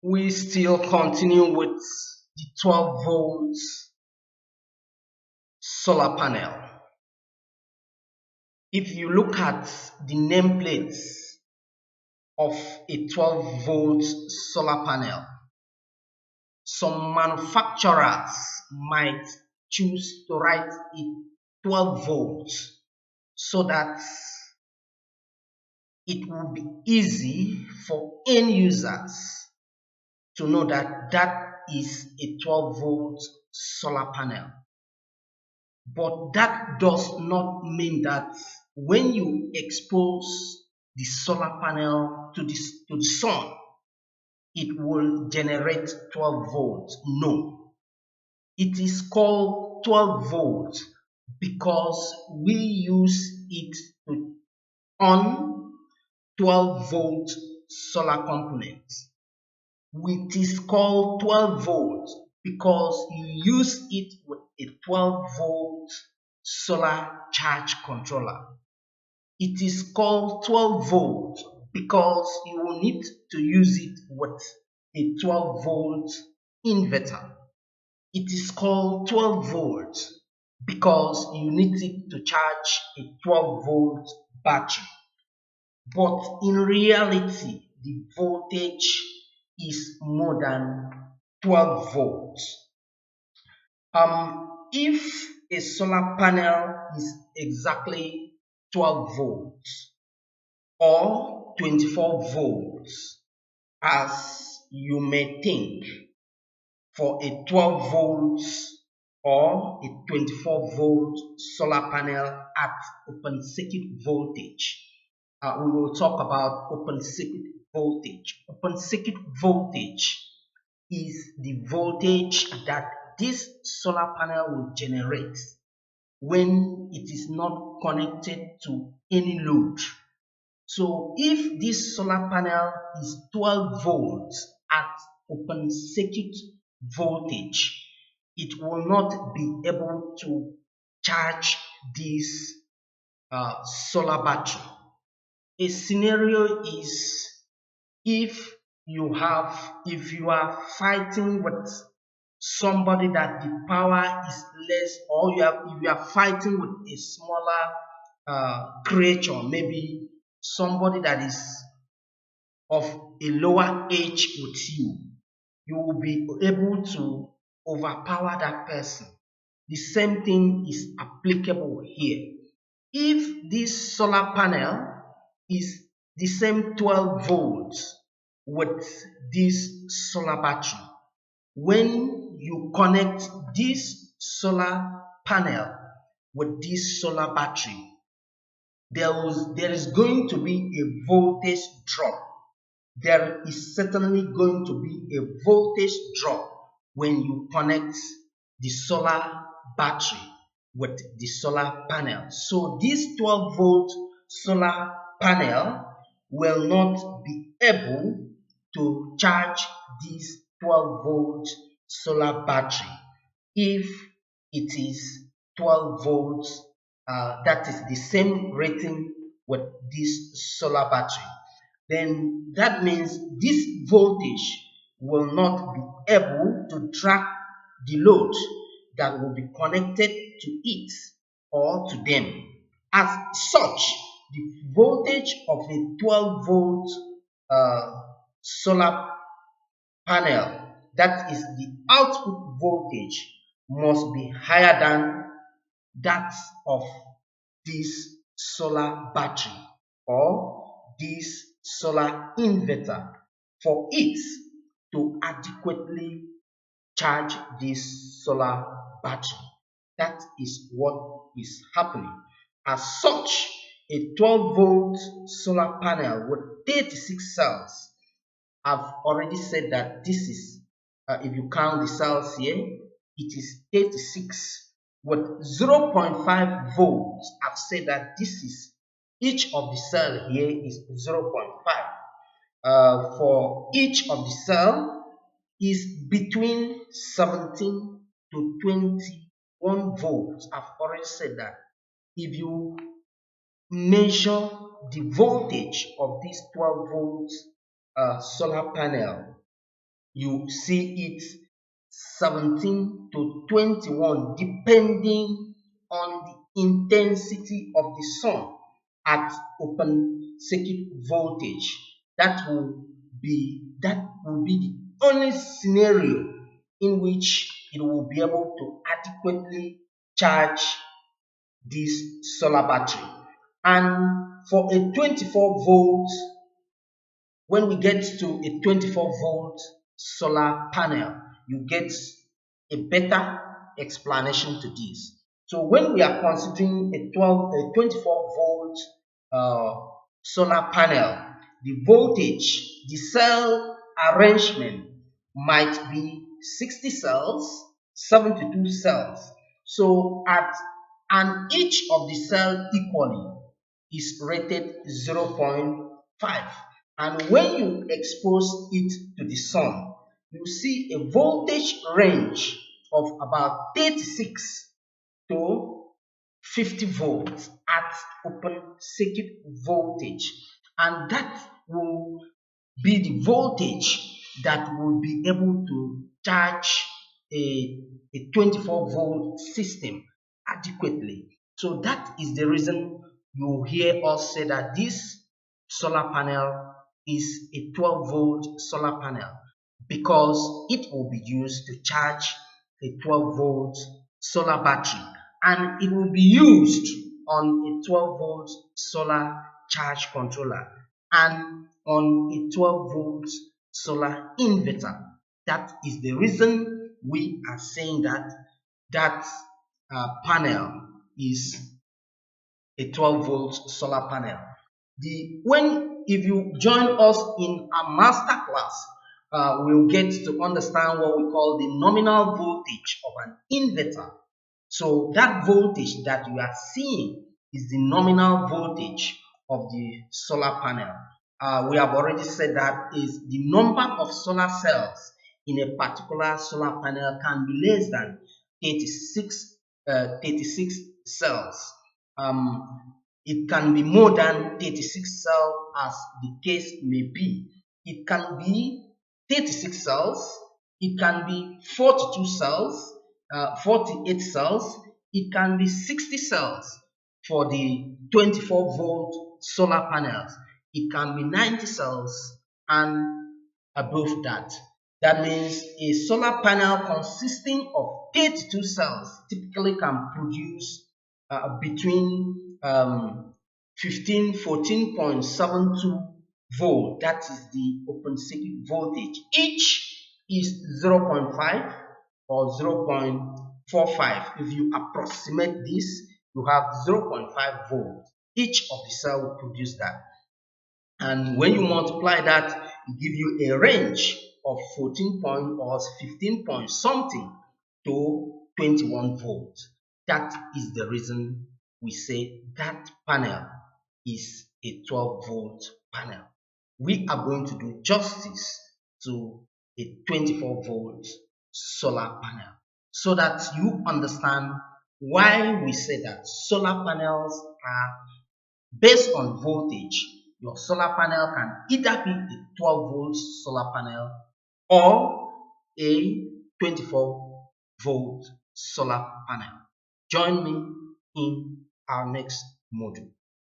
We still continue with the 12 volts solar panel. If you look at the nameplates of a 12 volt solar panel, some manufacturers might choose to write it 12 volts so that it will be easy for end users to know that that is a 12 volt solar panel. But that does not mean that when you expose the solar panel to the sun, it will generate 12 volts. No, it is called 12 volts because we use it to on 12 volt solar components. It is called 12 volts because you use it with a 12 volt solar charge controller. It is called 12 volt because you will need to use it with a 12 volt inverter. It is called 12 volts because you need it to charge a 12 volt battery. But in reality, the voltage is more than 12 volts. If a solar panel is exactly 12 volts or 24 volts, as you may think, for a 12 volts or a 24 volt solar panel at open circuit voltage. We will talk about open circuit voltage. Open circuit voltage is the voltage that this solar panel will generate when it is not connected to any load. So if this solar panel is 12 volts at open circuit voltage, it will not be able to charge this solar battery. A scenario is if if you are fighting with somebody that the power is less, or if you are fighting with a smaller creature, maybe somebody that is of a lower age with you will be able to overpower that person. The same thing is applicable here. If this solar panel is the same 12 volts with this solar battery, when you connect this solar panel with this solar battery, there is going to be a voltage drop. There is certainly going to be a voltage drop when you connect the solar battery with the solar panel. So this 12 volt solar panel will not be able to charge this 12 volt solar battery if it is 12 volts, that is the same rating with this solar battery. Then that means this voltage will not be able to track the load that will be connected to it or to them. As such, the voltage of a 12 volt solar panel, that is the output voltage, must be higher than that of this solar battery or this solar inverter for it to adequately charge this solar battery. That is what is happening. As such, a 12 volt solar panel with 36 cells, I've already said that this is, if you count the cells here, it is 36 with 0.5 volts. I've said that this is, each of the cell here is 0.5. For each of the cell is between 17 to 21 volts. I've already said that. If you measure the voltage of this 12 volts solar panel you see it 17 to 21 depending on the intensity of the sun at open circuit voltage. That will be the only scenario in which it will be able to adequately charge this solar battery. And for a 24 volts, when we get to a 24-volt solar panel, you get a better explanation to this. So when we are considering a 24-volt solar panel, the voltage, the cell arrangement might be 60 cells, 72 cells. So and each of the cell equally is rated 0.5. And when you expose it to the sun, you see a voltage range of about 36 to 50 volts at open circuit voltage, and that will be the voltage that will be able to charge a 24-volt system adequately. So that is the reason you hear us say that this solar panel is a 12-volt solar panel, because it will be used to charge a 12-volt solar battery, and it will be used on a 12-volt solar charge controller and on a 12-volt solar inverter. That is the reason we are saying that panel is a 12-volt solar panel. If you join us in a master class, we'll get to understand what we call the nominal voltage of an inverter. So that voltage that you are seeing is the nominal voltage of the solar panel. We have already said that is the number of solar cells in a particular solar panel can be less than 36 cells. It can be more than 36 cells as the case may be. It can be 36 cells, it can be 42 cells, 48 cells, it can be 60 cells for the 24-volt solar panels. It can be 90 cells and above that. That means a solar panel consisting of 32 cells typically can produce between 14.72 volt. That is the open circuit voltage. Each is 0.5 or 0.45. If you approximate this, you have 0.5 volts. Each of the cell will produce that. And when you multiply that, it gives you a range of 14 point or 15 point something to 21 volts. That is the reason we say that panel is a 12-volt panel. We are going to do justice to a 24-volt solar panel so that you understand why we say that solar panels are based on voltage. Your solar panel can either be a 12-volt solar panel or a 24-volt solar panel. Join me in our next module.